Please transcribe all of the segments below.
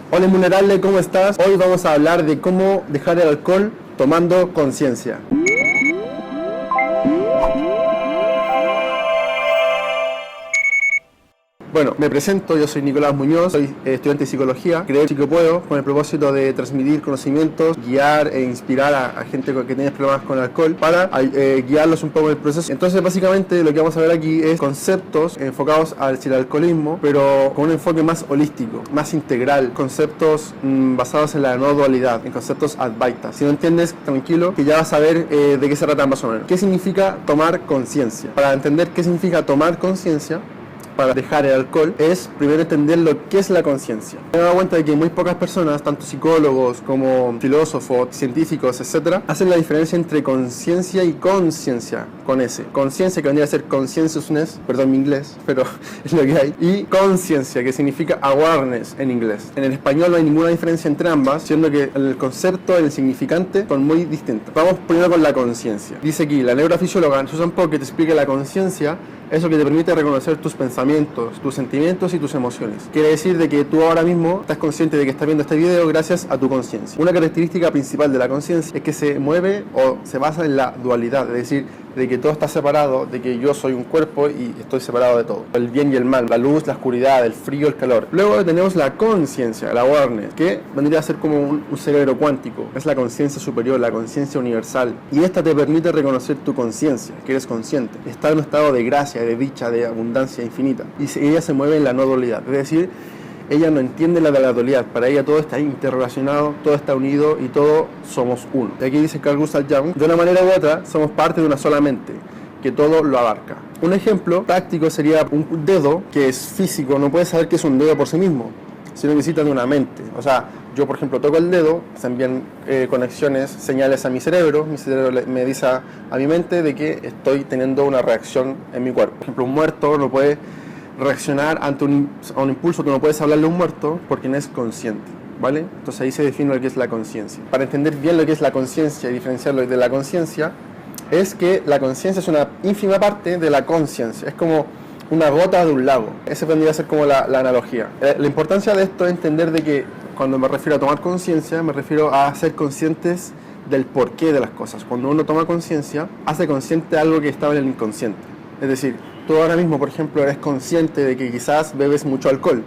Hola invulnerable, ¿cómo estás? Hoy vamos a hablar de cómo dejar el alcohol tomando conciencia. Bueno, me presento, yo soy Nicolás Muñoz, soy estudiante de psicología, creo que puedo, con el propósito de transmitir conocimientos, guiar e inspirar a gente que tiene problemas con el alcohol para guiarlos un poco en el proceso. Entonces básicamente lo que vamos a ver aquí es conceptos enfocados al alcoholismo, pero con un enfoque más holístico, más integral, conceptos basados en la no dualidad, en conceptos advaita. Si no entiendes, tranquilo, que ya vas a ver de qué se trata más o menos. ¿Qué significa tomar conciencia? Para entender qué significa tomar conciencia, para dejar el alcohol, es primero entender lo que es la conciencia. Me he dado cuenta de que muy pocas personas, tanto psicólogos como filósofos, científicos, etc., hacen la diferencia entre conciencia y conciencia, con S. Conciencia, que vendría a ser conscientiousness, perdón mi inglés, pero es lo que hay, y conciencia, que significa awareness en inglés. En el español no hay ninguna diferencia entre ambas, siendo que el concepto y el significante son muy distintos. Vamos primero con la conciencia. Dice aquí, la neurofisióloga Susan Pocket explica la conciencia, eso que te permite reconocer tus pensamientos, tus sentimientos y tus emociones. Quiere decir de que tú ahora mismo estás consciente de que estás viendo este video gracias a tu conciencia. Una característica principal de la conciencia es que se mueve o se basa en la dualidad, es decir, de que todo está separado, de que yo soy un cuerpo y estoy separado de todo. El bien y el mal, la luz, la oscuridad, el frío, el calor. Luego tenemos la conciencia, la awareness, que vendría a ser como un cerebro cuántico. Es la conciencia superior, la conciencia universal. Y esta te permite reconocer tu conciencia, que eres consciente. Está en un estado de gracia, de dicha, de abundancia infinita. Y ella se mueve en la no dualidad. Es decir, ella no entiende la dualidad, para ella todo está interrelacionado, todo está unido y todos somos uno. Y aquí dice Carl Gustav Jung, de una manera u otra somos parte de una sola mente, que todo lo abarca. Un ejemplo práctico sería un dedo que es físico, no puede saber que es un dedo por sí mismo, sino necesita de una mente. O sea, yo por ejemplo toco el dedo, se envían conexiones, señales a mi cerebro me dice a mi mente de que estoy teniendo una reacción en mi cuerpo. Por ejemplo, un muerto no puede reaccionar ante a un impulso, tú no puedes hablarle a un muerto porque no es consciente, ¿vale? Entonces ahí se define lo que es la conciencia. Para entender bien lo que es la conciencia y diferenciarlo de la conciencia, es que la conciencia es una ínfima parte de la conciencia, es como una gota de un lago. Ese vendría a ser como la analogía. La importancia de esto es entender de que cuando me refiero a tomar conciencia, me refiero a ser conscientes del porqué de las cosas. Cuando uno toma conciencia, hace consciente algo que estaba en el inconsciente. Es decir, tú ahora mismo, por ejemplo, eres consciente de que quizás bebes mucho alcohol,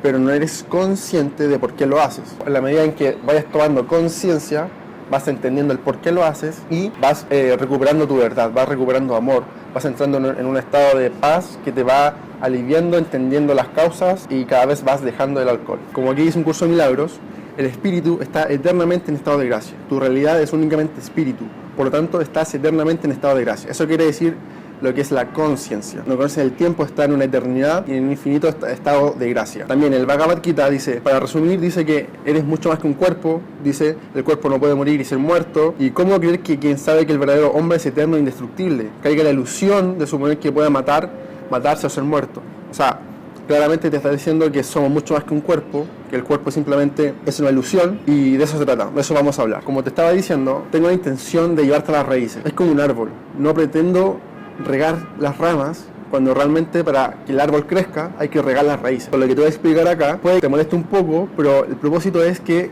pero no eres consciente de por qué lo haces. En la medida en que vayas tomando conciencia, vas entendiendo el por qué lo haces y vas recuperando tu verdad, vas recuperando amor, vas entrando en un estado de paz que te va aliviando, entendiendo las causas y cada vez vas dejando el alcohol. Como aquí dice un curso de milagros, el espíritu está eternamente en estado de gracia. Tu realidad es únicamente espíritu, por lo tanto estás eternamente en estado de gracia. Eso quiere decir lo que es la conciencia. No conoces el tiempo, está en una eternidad y en un infinito estado de gracia. También el Bhagavad Gita dice, para resumir, dice que eres mucho más que un cuerpo, dice, el cuerpo no puede morir y ser muerto, y cómo creer que quien sabe que el verdadero hombre es eterno e indestructible, caiga la ilusión de suponer que pueda matarse o ser muerto. O sea, claramente te está diciendo que somos mucho más que un cuerpo, que el cuerpo simplemente es una ilusión y de eso se trata, de eso vamos a hablar. Como te estaba diciendo, tengo la intención de llevarte a las raíces. Es como un árbol, no pretendo regar las ramas cuando realmente para que el árbol crezca hay que regar las raíces. Con lo que te voy a explicar acá puede que te moleste un poco, pero el propósito es que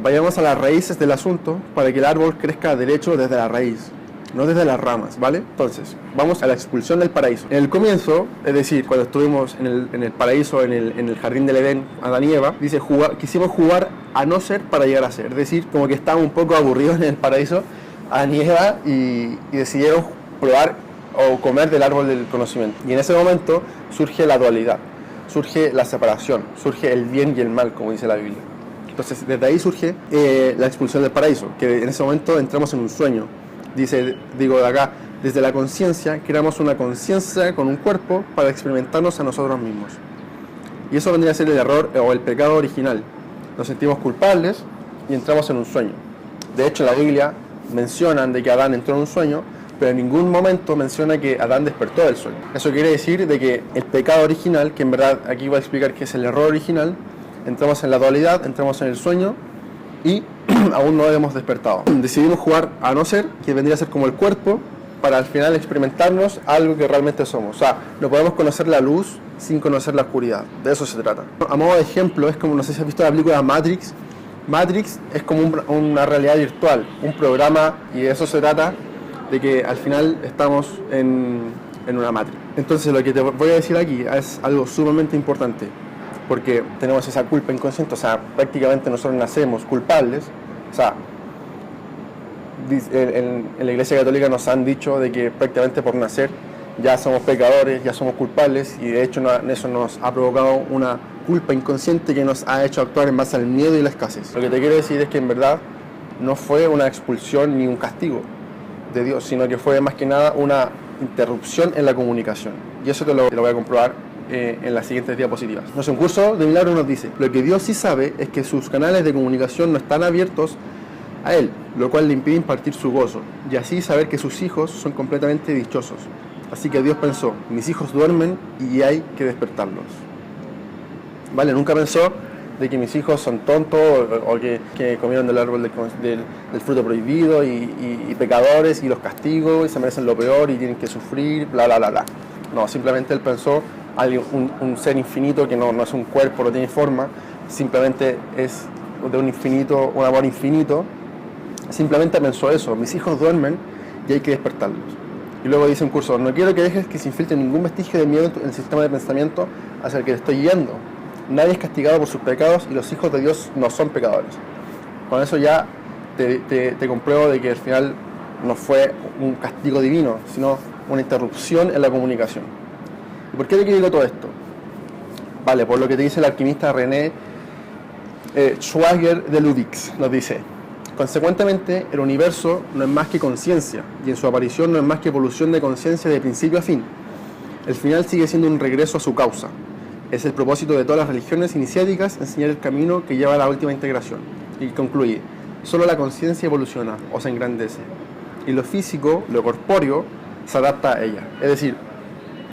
vayamos a las raíces del asunto para que el árbol crezca derecho desde la raíz, no desde las ramas, ¿vale? Entonces, vamos a la expulsión del paraíso. En el comienzo, es decir, cuando estuvimos en el paraíso, en el jardín del Edén, Adán y Eva, dice, quisimos jugar a no ser para llegar a ser. Es decir, como que estábamos un poco aburridos en el paraíso, Adán y Eva, y decidieron probar o comer del árbol del conocimiento. Y en ese momento surge la dualidad, surge la separación, surge el bien y el mal, como dice la Biblia. Entonces, desde ahí surge la expulsión del paraíso, que en ese momento entramos en un sueño. Digo de acá, desde la conciencia, creamos una conciencia con un cuerpo para experimentarnos a nosotros mismos. Y eso vendría a ser el error o el pecado original. Nos sentimos culpables y entramos en un sueño. De hecho, en la Biblia mencionan de que Adán entró en un sueño, pero en ningún momento menciona que Adán despertó del sueño. Eso quiere decir de que el pecado original, que en verdad aquí voy a explicar que es el error original, entramos en la dualidad, entramos en el sueño y aún no hemos despertado. Decidimos jugar a no ser, que vendría a ser como el cuerpo, para al final experimentarnos algo que realmente somos. O sea, no podemos conocer la luz sin conocer la oscuridad. De eso se trata. A modo de ejemplo, es como, no sé si has visto la película Matrix. Matrix es como una realidad virtual, un programa, y de eso se trata, de que al final estamos en una Matrix. Entonces lo que te voy a decir aquí es algo sumamente importante, porque tenemos esa culpa inconsciente, o sea, prácticamente nosotros nacemos culpables. O sea, en la Iglesia Católica nos han dicho de que prácticamente por nacer ya somos pecadores, ya somos culpables, y de hecho eso nos ha provocado una culpa inconsciente que nos ha hecho actuar en base al miedo y la escasez. Lo que te quiero decir es que en verdad no fue una expulsión ni un castigo de Dios, sino que fue más que nada una interrupción en la comunicación. Y eso te lo voy a comprobar en las siguientes diapositivas. Nuestro curso de milagros nos dice: lo que Dios sí sabe es que sus canales de comunicación no están abiertos a Él, lo cual le impide impartir su gozo, y así saber que sus hijos son completamente dichosos. Así que Dios pensó: mis hijos duermen y hay que despertarlos. ¿Vale? Nunca pensó de que mis hijos son tontos o que comieron del árbol del fruto prohibido y pecadores, y los castigo y se merecen lo peor y tienen que sufrir, bla, bla, bla, bla. No, simplemente Él pensó un ser infinito que no es un cuerpo, no tiene forma, simplemente es de un infinito, un amor infinito. Simplemente pensó eso: mis hijos duermen y hay que despertarlos. Y luego dice un curso: no quiero que dejes que se infiltre ningún vestigio de miedo en el sistema de pensamiento hacia el que te estoy guiando. Nadie es castigado por sus pecados y los hijos de Dios no son pecadores. Con eso ya te compruebo de que al final no fue un castigo divino, sino una interrupción en la comunicación. ¿Y por qué te digo todo esto? Vale, por lo que te dice el alquimista René Schwager de Ludwig, nos dice: consecuentemente, el universo no es más que conciencia, y en su aparición no es más que evolución de conciencia de principio a fin. El final sigue siendo un regreso a su causa. Es el propósito de todas las religiones iniciáticas enseñar el camino que lleva a la última integración. Y concluye: solo la conciencia evoluciona o se engrandece, y lo físico, lo corpóreo, se adapta a ella. Es decir,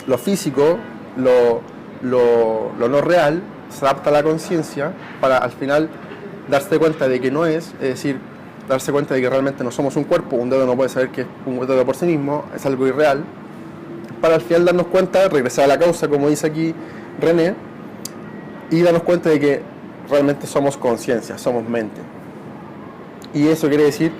lo físico, lo no real, se adapta a la conciencia para al final darse cuenta de que no es decir, darse cuenta de que realmente no somos un cuerpo. Un dedo no puede saber que es un dedo por sí mismo, es algo irreal, para al final darnos cuenta, regresar a la causa, como dice aquí René, y darnos cuenta de que realmente somos conciencia, somos mente. Y eso quiere decir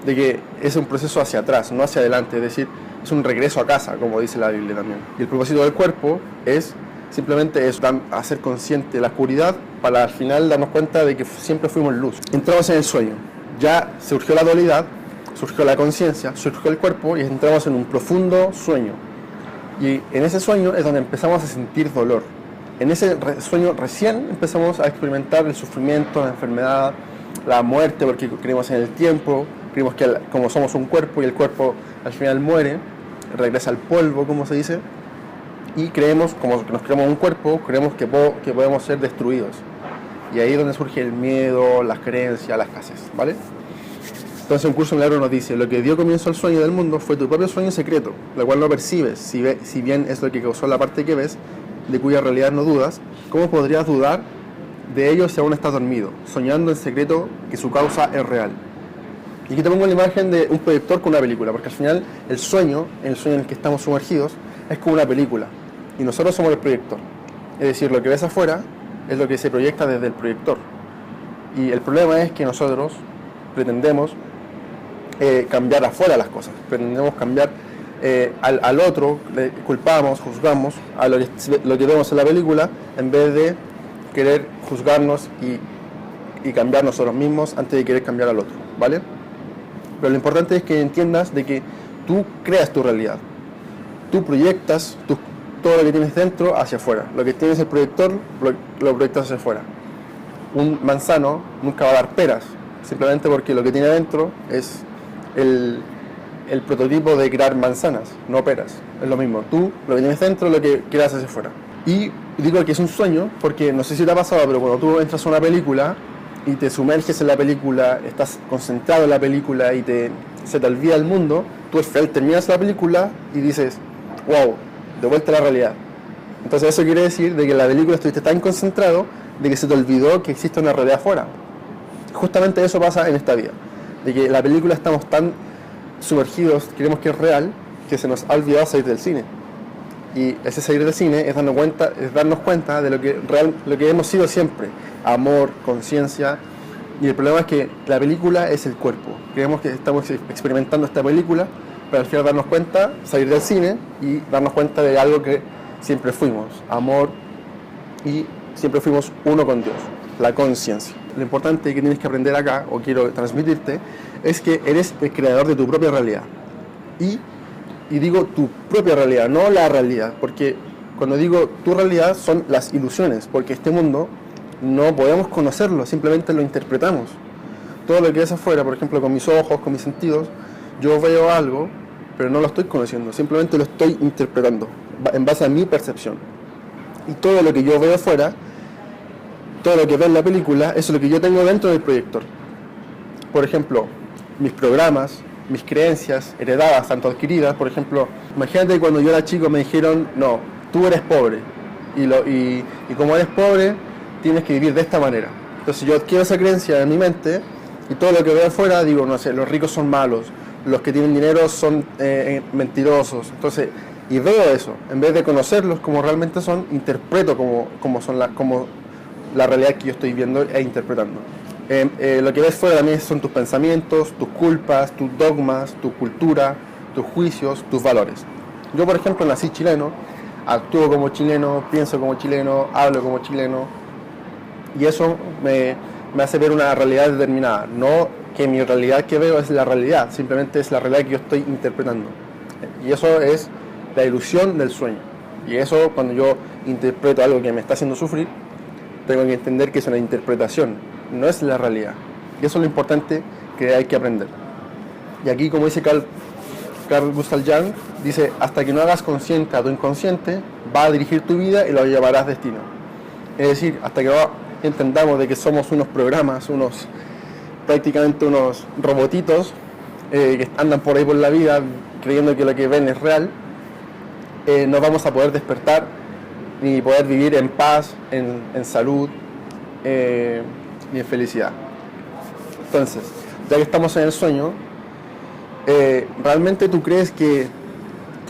de que es un proceso hacia atrás, no hacia adelante, es decir, es un regreso a casa, como dice la Biblia también. Y el propósito del cuerpo es simplemente eso, hacer consciente la oscuridad para al final darnos cuenta de que siempre fuimos luz. Entramos en el sueño, ya surgió la dualidad, surgió la conciencia, surgió el cuerpo y entramos en un profundo sueño. Y en ese sueño es donde empezamos a sentir dolor. En ese sueño recién empezamos a experimentar el sufrimiento, la enfermedad, la muerte, porque creemos en el tiempo, creemos que como somos un cuerpo y el cuerpo al final muere, regresa al polvo, como se dice, y creemos, como que nos creemos un cuerpo, creemos que podemos ser destruidos. Y ahí es donde surge el miedo, las creencias, la escasez, ¿vale? Entonces un curso milagro nos dice: lo que dio comienzo al sueño del mundo fue tu propio sueño secreto, lo cual no percibes, si bien es lo que causó la parte que ves, de cuya realidad no dudas. ¿Cómo podrías dudar de ello si aún estás dormido, soñando en secreto que su causa es real? Y aquí te pongo la imagen de un proyector con una película, porque al final el sueño en el que estamos sumergidos, es como una película, y nosotros somos el proyector. Es decir, lo que ves afuera es lo que se proyecta desde el proyector. Y el problema es que nosotros pretendemos cambiar afuera las cosas, pretendemos cambiar al otro, le culpamos, juzgamos a lo que vemos en la película, en vez de querer juzgarnos y cambiar nosotros mismos antes de querer cambiar al otro, ¿vale? Pero lo importante es que entiendas de que tú creas tu realidad, tú proyectas todo lo que tienes dentro hacia afuera. Lo que tienes el proyector lo proyectas hacia afuera. Un manzano nunca va a dar peras, simplemente porque lo que tiene dentro es el prototipo de crear manzanas, no peras. Es lo mismo, tú lo que tienes dentro es lo que creas hacia afuera. Y digo que es un sueño porque no sé si te ha pasado, pero cuando tú entras a una película y te sumerges en la película, estás concentrado en la película y se te olvida el mundo, tú al final terminas la película y dices: wow, de vuelta a la realidad. Entonces eso quiere decir de que en la película estuviste tan concentrado de que se te olvidó que existe una realidad afuera. Justamente eso pasa en esta vida, de que en la película estamos tan sumergidos, creemos que es real, que se nos ha olvidado salir del cine. Y ese salir del cine es darnos cuenta de lo que hemos sido siempre: amor, conciencia. Y el problema es que la película es el cuerpo. Creemos que estamos experimentando esta película, pero al final darnos cuenta, salir del cine y darnos cuenta de algo que siempre fuimos: amor, y siempre fuimos uno con Dios, la conciencia. Lo importante que tienes que aprender acá, o quiero transmitirte, es que eres el creador de tu propia realidad. Y digo tu propia realidad, no la realidad, porque cuando digo tu realidad son las ilusiones, porque este mundo no podemos conocerlo, simplemente lo interpretamos. Todo lo que es afuera, por ejemplo, con mis ojos, con mis sentidos, yo veo algo, pero no lo estoy conociendo, simplemente lo estoy interpretando en base a mi percepción. Y todo lo que yo veo afuera, todo lo que veo en la película, eso es lo que yo tengo dentro del proyector. Por ejemplo, mis programas, mis creencias heredadas, tanto adquiridas. Por ejemplo, imagínate cuando yo era chico me dijeron: no, tú eres pobre, y como eres pobre tienes que vivir de esta manera. Entonces yo adquiero esa creencia en mi mente, y todo lo que veo afuera digo: no sé, los ricos son malos, los que tienen dinero son mentirosos. Entonces, y veo eso, en vez de conocerlos como realmente son, interpreto como la realidad que yo estoy viendo e interpretando. Lo que ves fuera también son tus pensamientos, tus culpas, tus dogmas, tu cultura, tus juicios, tus valores. Yo, por ejemplo, nací chileno, actúo como chileno, pienso como chileno, hablo como chileno, y eso me hace ver una realidad determinada. No que mi realidad que veo es la realidad, simplemente es la realidad que yo estoy interpretando. Y eso es la ilusión del sueño. Y eso, cuando yo interpreto algo que me está haciendo sufrir, tengo que entender que es una interpretación, no es la realidad. Y eso es lo importante que hay que aprender. Y aquí, como dice Carl Gustav Jung, dice: hasta que no hagas consciente a tu inconsciente, va a dirigir tu vida y lo llevarás destino. Es decir, hasta que no entendamos de que somos unos programas, prácticamente unos robotitos que andan por ahí por la vida creyendo que lo que ven es real, no vamos a poder despertar ni poder vivir en paz, en salud, ni en felicidad. Entonces, ya que estamos en el sueño, ¿realmente tú crees que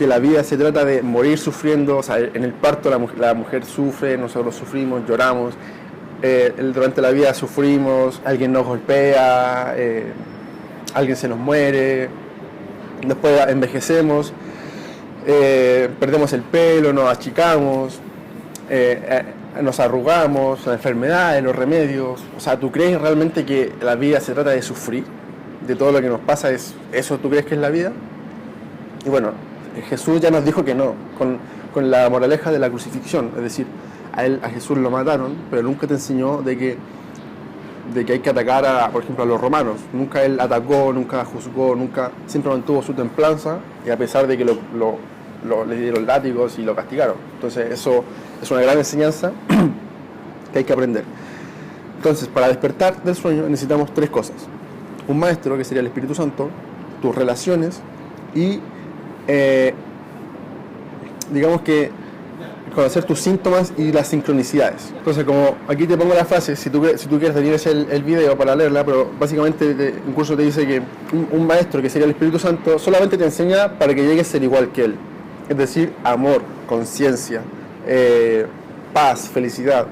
la vida se trata de morir sufriendo? O sea, en el parto la mujer sufre, nosotros sufrimos, lloramos, durante la vida sufrimos, alguien nos golpea, alguien se nos muere, después envejecemos, perdemos el pelo, nos achicamos, nos arrugamos, las enfermedades, los remedios. O sea, ¿tú crees realmente que la vida se trata de sufrir? ¿De todo lo que nos pasa es eso? ¿Tú crees que es la vida? Y bueno, Jesús ya nos dijo que no, con la moraleja de la crucifixión. Es decir, a Jesús lo mataron, pero nunca te enseñó de que hay que atacar, por ejemplo, a los romanos. Nunca él atacó, nunca juzgó, siempre mantuvo su templanza, y a pesar de que le dieron látigos y lo castigaron. Entonces eso es una gran enseñanza que hay que aprender. Entonces, para despertar del sueño necesitamos tres cosas: un maestro, que sería el Espíritu Santo, tus relaciones y digamos que conocer tus síntomas y las sincronicidades. Entonces, como aquí te pongo la frase, si tú quieres tienes el video para leerla, pero básicamente incluso te dice que un maestro, que sería el Espíritu Santo, solamente te enseña para que llegues a ser igual que él. Es decir, amor, conciencia, paz, felicidad,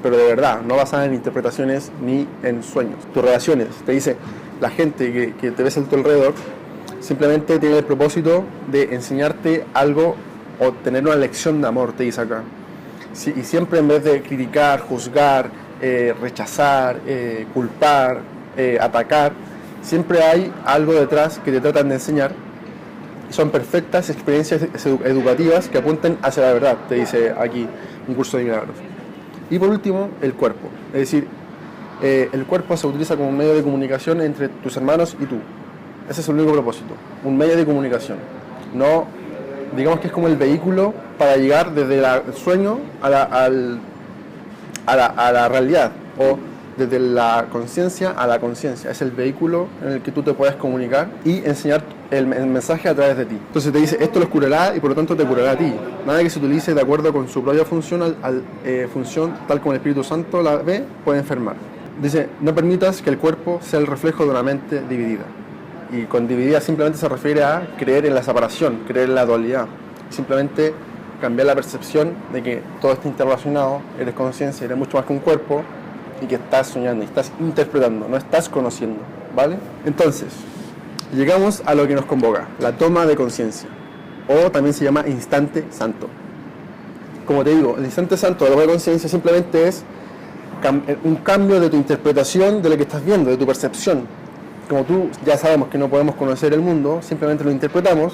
pero de verdad, no basada en interpretaciones ni en sueños. Tus relaciones, te dice, la gente que te ves a tu alrededor simplemente tiene el propósito de enseñarte algo o tener una lección de amor, te dice acá. Sí, y siempre, en vez de criticar, juzgar, rechazar, culpar, atacar, siempre hay algo detrás que te tratan de enseñar. Son perfectas experiencias educativas que apunten hacia la verdad, te dice aquí un curso de milagros. Y por último, el cuerpo. Es decir, el cuerpo se utiliza como un medio de comunicación entre tus hermanos y tú. Ese es el único propósito, un medio de comunicación. No, digamos que es como el vehículo para llegar desde el sueño a la realidad, o desde la conciencia a la conciencia. Es el vehículo en el que tú te puedes comunicar y enseñar el mensaje a través de ti. Entonces te dice, esto los curará y por lo tanto te curará a ti. Nada que se utilice de acuerdo con su propia función, función tal como el Espíritu Santo la ve, puede enfermar. Dice, no permitas que el cuerpo sea el reflejo de una mente dividida. Y con dividida simplemente se refiere a creer en la separación, creer en la dualidad. Simplemente cambiar la percepción de que todo está interrelacionado, eres conciencia, eres mucho más que un cuerpo y que estás soñando, y estás interpretando, no estás conociendo, ¿vale? Entonces, llegamos a lo que nos convoca, la toma de conciencia, o también se llama instante santo. Como te digo, el instante santo de la toma de conciencia simplemente es un cambio de tu interpretación de lo que estás viendo, de tu percepción. Como tú ya sabemos que no podemos conocer el mundo, simplemente lo interpretamos.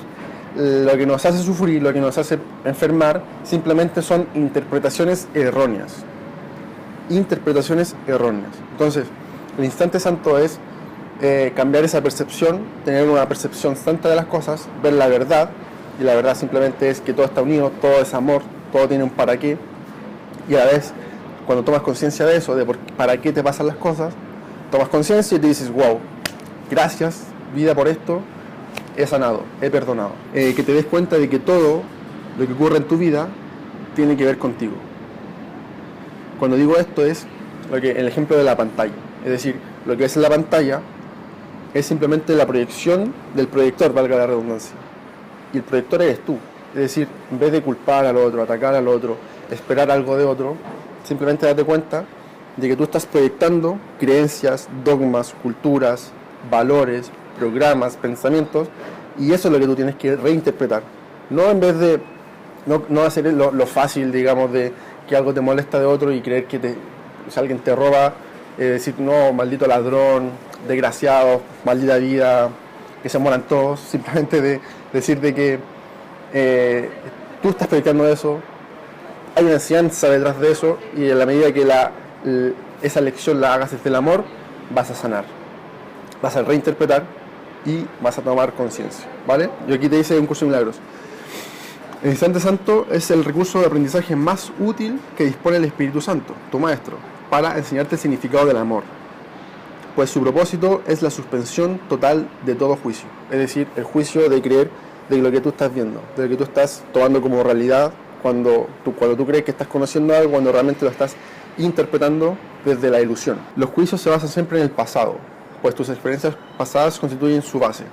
Lo que nos hace sufrir, lo que nos hace enfermar, simplemente son interpretaciones erróneas. Interpretaciones erróneas. Entonces, el instante santo es cambiar esa percepción, tener una percepción santa de las cosas, ver la verdad, y la verdad simplemente es que todo está unido, todo es amor, todo tiene un para qué, y a la vez, cuando tomas conciencia de eso, de para qué te pasan las cosas, tomas conciencia y te dices, wow, gracias, vida, por esto, he sanado, he perdonado. Que te des cuenta de que todo lo que ocurre en tu vida tiene que ver contigo. Cuando digo esto es el ejemplo de la pantalla. Es decir, lo que ves en la pantalla es simplemente la proyección del proyector, valga la redundancia. Y el proyector eres tú. Es decir, en vez de culpar al otro, atacar al otro, esperar algo de otro, simplemente date cuenta de que tú estás proyectando creencias, dogmas, culturas, valores, programas, pensamientos, y eso es lo que tú tienes que reinterpretar. No en vez de no hacer lo fácil, digamos, de que algo te molesta de otro y creer que si alguien te roba, decir, no, maldito ladrón, desgraciado, maldita vida, que se mueran todos. Simplemente de decir de que tú estás proyectando eso, hay una enseñanza detrás de eso, y en la medida que esa lección la hagas desde el amor, vas a sanar, vas a reinterpretar y vas a tomar conciencia, ¿vale? Yo aquí te dice un curso de milagros. El instante santo es el recurso de aprendizaje más útil que dispone el Espíritu Santo, tu maestro, para enseñarte el significado del amor, pues su propósito es la suspensión total de todo juicio, es decir, el juicio de creer de lo que tú estás viendo, de lo que tú estás tomando como realidad cuando tú crees que estás conociendo algo, cuando realmente lo estás interpretando desde la ilusión. Los juicios se basan siempre en el pasado, pues tus experiencias pasadas constituyen su base,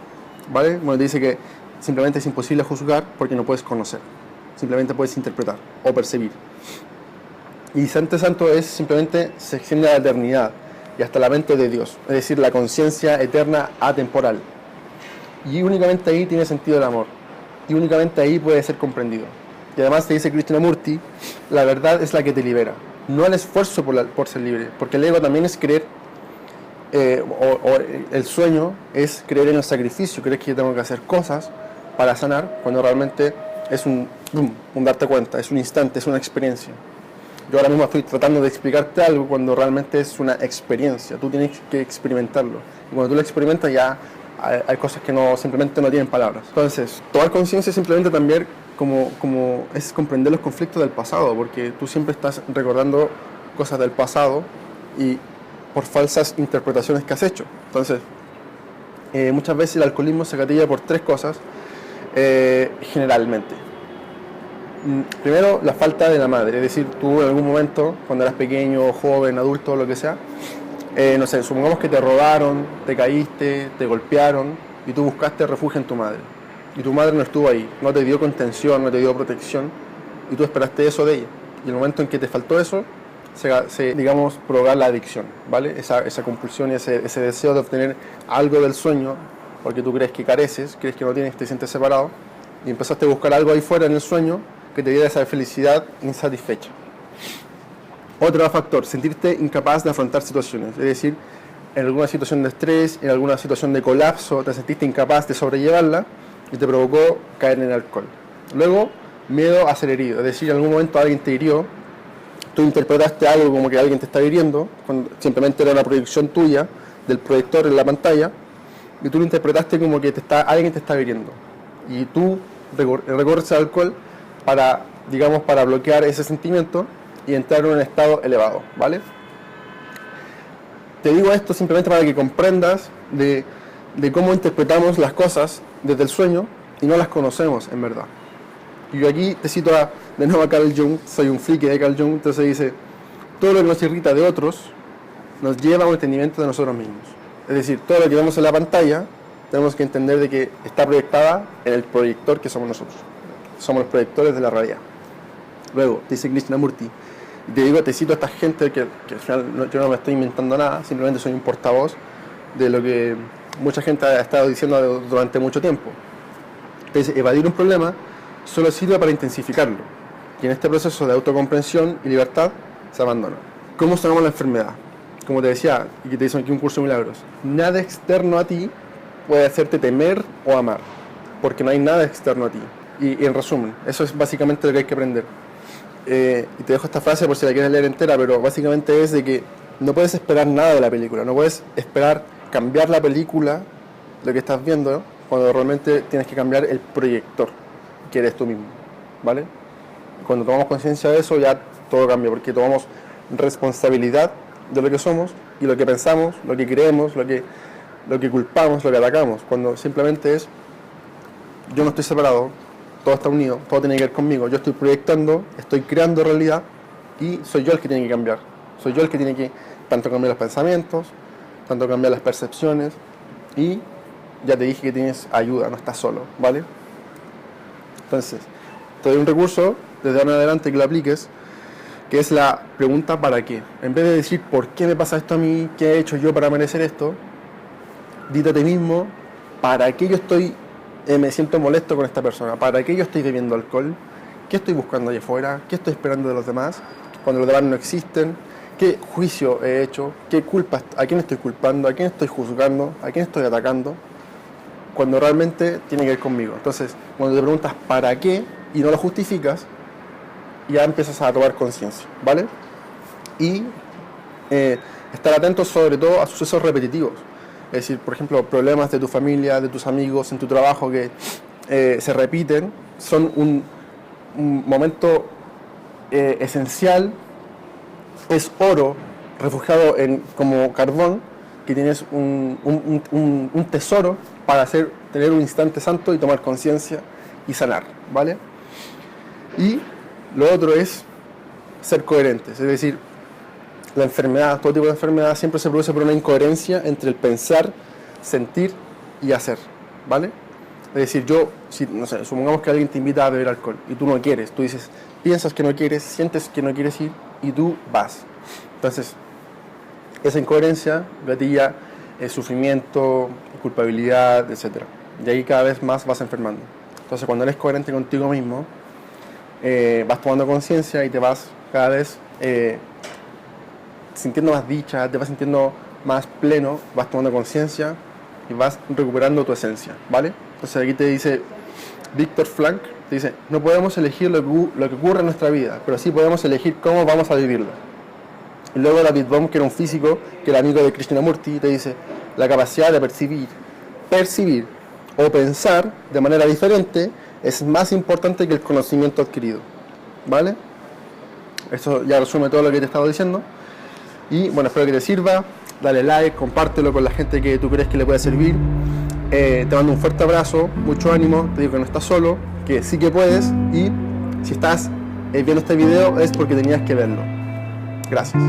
¿vale? Bueno, te dice que simplemente es imposible juzgar porque no puedes conocer, simplemente puedes interpretar o percibir. Y instante santo es simplemente se extiende a la eternidad y hasta la mente de Dios, es decir, la conciencia eterna atemporal. Y únicamente ahí tiene sentido el amor, y únicamente ahí puede ser comprendido. Y además te dice Krishnamurti, la verdad es la que te libera, no el esfuerzo por ser libre, porque el ego también es creer, o el sueño es creer en el sacrificio, creer que yo tengo que hacer cosas para sanar, cuando realmente es un darte cuenta, es un instante, es una experiencia. Yo ahora mismo estoy tratando de explicarte algo cuando realmente es una experiencia, tú tienes que experimentarlo, y cuando tú lo experimentas ya hay cosas que simplemente no tienen palabras. Entonces, tomar conciencia es simplemente también como es comprender los conflictos del pasado, porque tú siempre estás recordando cosas del pasado y por falsas interpretaciones que has hecho. Entonces, muchas veces el alcoholismo se gatilla por tres cosas, generalmente. Primero, la falta de la madre, es decir, tú en algún momento, cuando eras pequeño, joven, adulto, lo que sea, no sé, supongamos que te robaron, te caíste, te golpearon y tú buscaste refugio en tu madre. Y tu madre no estuvo ahí, no te dio contención, no te dio protección, y tú esperaste eso de ella. Y el momento en que te faltó eso, se digamos, provoca la adicción, ¿vale? Esa compulsión y ese deseo de obtener algo del sueño, porque tú crees que careces, crees que no tienes, te sientes separado, y empezaste a buscar algo ahí fuera en el sueño que te diera esa felicidad insatisfecha. Otro factor, sentirte incapaz de afrontar situaciones, es decir, en alguna situación de estrés, en alguna situación de colapso, te sentiste incapaz de sobrellevarla y te provocó caer en el alcohol. Luego, miedo a ser herido, es decir, en algún momento alguien te hirió, tú interpretaste algo como que alguien te está hiriendo, cuando simplemente era una proyección tuya del proyector en la pantalla, y tú lo interpretaste como que alguien te está hiriendo. Y tú recorres al alcohol para bloquear ese sentimiento y entrar en un estado elevado, ¿vale? Te digo esto simplemente para que comprendas de cómo interpretamos las cosas desde el sueño y no las conocemos en verdad. Y yo aquí te cito de nuevo a Carl Jung, soy un friki de Carl Jung, entonces dice, todo lo que nos irrita de otros nos lleva a un entendimiento de nosotros mismos. Es decir, todo lo que vemos en la pantalla tenemos que entender de que está proyectada en el proyector que somos nosotros. Somos los proyectores de la realidad. Luego, te dice Krishnamurti, y te digo, te cito a esta gente que al final yo no me estoy inventando nada, simplemente soy un portavoz de lo que mucha gente ha estado diciendo durante mucho tiempo. Te dice, evadir un problema solo sirve para intensificarlo, y en este proceso de autocomprensión y libertad se abandona. ¿Cómo sanamos la enfermedad? Como te decía, y que te dicen aquí un curso de milagros, nada externo a ti puede hacerte temer o amar, porque no hay nada externo a ti. Y en resumen, eso es básicamente lo que hay que aprender. Y te dejo esta frase por si la quieres leer entera, pero básicamente es de que no puedes esperar nada de la película, no puedes esperar cambiar la película, lo que estás viendo, cuando realmente tienes que cambiar el proyector, que eres tú mismo, ¿vale? Cuando tomamos conciencia de eso ya todo cambia, porque tomamos responsabilidad de lo que somos y lo que pensamos, lo que creemos, lo que culpamos, lo que atacamos, cuando simplemente es, yo no estoy separado, todo está unido, todo tiene que ver conmigo, yo estoy proyectando, estoy creando realidad y soy yo el que tiene que cambiar, soy yo el que tiene que tanto cambiar los pensamientos, tanto cambiar las percepciones y ya te dije que tienes ayuda, no estás solo, ¿vale? Entonces, te doy un recurso desde ahora en adelante que lo apliques, que es la pregunta ¿para qué? En vez de decir ¿por qué me pasa esto a mí? ¿Qué he hecho yo para merecer esto? Dite a ti mismo ¿para qué yo me siento molesto con esta persona? ¿Para qué yo estoy bebiendo alcohol? ¿Qué estoy buscando allá afuera? ¿Qué estoy esperando de los demás? Cuando los demás no existen. ¿Qué juicio he hecho? ¿Qué culpa? ¿A quién estoy culpando? ¿A quién estoy juzgando? ¿A quién estoy atacando? Cuando realmente tiene que ver conmigo. Entonces, cuando te preguntas ¿para qué? Y no lo justificas, ya empiezas a tomar conciencia, ¿vale? Y estar atento sobre todo a sucesos repetitivos. Es decir, por ejemplo, problemas de tu familia, de tus amigos, en tu trabajo que se repiten, son un momento esencial, es oro refugiado como carbón, que tienes un tesoro para tener un instante santo y tomar conciencia y sanar, ¿vale? Y lo otro es ser coherentes, es decir, la enfermedad, todo tipo de enfermedad siempre se produce por una incoherencia entre el pensar, sentir y hacer, ¿vale? Es decir, no sé, supongamos que alguien te invita a beber alcohol y tú no quieres, tú dices, piensas que no quieres, sientes que no quieres ir y tú vas. Entonces, esa incoherencia gatilla sufrimiento, culpabilidad, etc. Y ahí cada vez más vas enfermando. Entonces, cuando eres coherente contigo mismo, vas tomando conciencia y te vas cada vez sintiendo más dicha, te vas sintiendo más pleno, vas tomando conciencia y vas recuperando tu esencia, ¿vale? Entonces aquí te dice Viktor Frankl, te dice, no podemos elegir lo que ocurre en nuestra vida, pero sí podemos elegir cómo vamos a vivirlo. Y luego David Bohm, que era un físico, que era amigo de Krishnamurti, te dice, la capacidad de percibir o pensar de manera diferente es más importante que el conocimiento adquirido, ¿vale? Esto ya resume todo lo que te he estado diciendo. Y bueno, espero que te sirva. Dale like, compártelo con la gente que tú crees que le puede servir. Te mando un fuerte abrazo, mucho ánimo. Te digo que no estás solo, que sí que puedes. Y si estás viendo este video es porque tenías que verlo. Gracias.